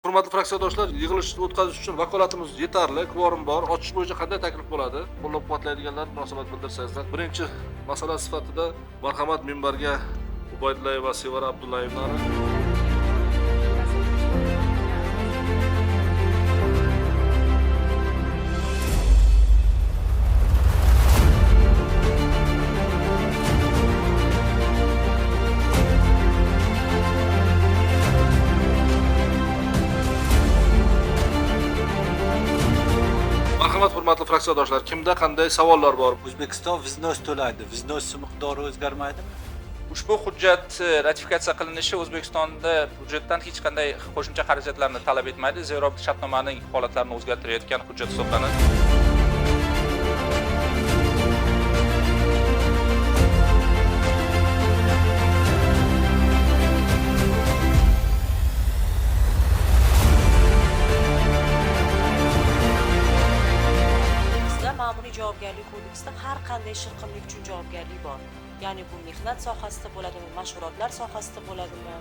Hurmatli fraksiyadoshlar, yig'ilish o'tkazish uchun vakolatimiz yetarli, kvorum bor. Ochish bo'yicha qanday taklif bo'ladi? Qo'llab-quvvatlaydiganlar munosabat bildirsangizlar. Birinchi masala sifatida marhamat minbarga Ubaydullayeva va Sevara Abdullayevlarni Marhamat hurmatli fraksiyadoshlar, kimda qanday savollar bor? O'zbekiston viznos to'laydi. Viznos miqdori o'zgarmaydimi? Ushbu hujjat ratifikatsiya qilinishi O'zbekistonda hujjatdan hech qanday qo'shimcha xarajatlarni talab etmaydi, zero shartnomaning holatlarini o'zgartirayotgan hujjat hisoblanadi. Ma'muriy javobgarlik kodeksida har qanday shirqimlik uchun javobgarlik bor. Ya'ni bu mehnat sohasida bo'ladimi, mashg'ulotlar sohasida bo'ladimi?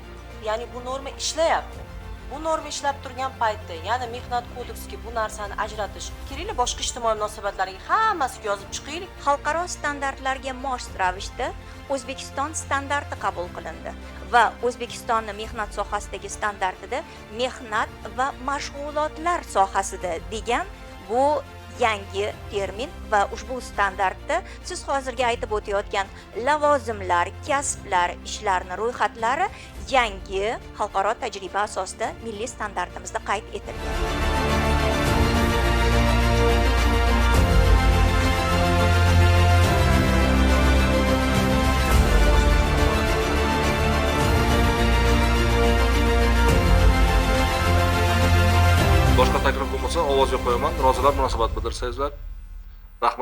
Ya'ni bu norma ishlayapti. Bu norma ishlab turgan paytda, ya'ni mehnat kodeksiga bu narsani ajratish, kerakli boshqa ijtimoiy munosabatlarga hammasiga yozib chiqaylik. Xalqaro standartlarga mos ravishda O'zbekiston standarti qabul qilindi va O'zbekistonning mehnat sohasidagi standartida mehnat va mashg'ulotlar sohasida degan bu yangi termin va ushbu standartda siz hozirgi aytib o'tayotgan lavozimlar, kasblar, ishlarning ro'yxatlari yangi xalqaro tajriba asosida milliy standartimizda qayd etilgan. Boshqa taklif bo'lmasa ovozga qo'yaman. Rozilar munosabat bildirsangizlar.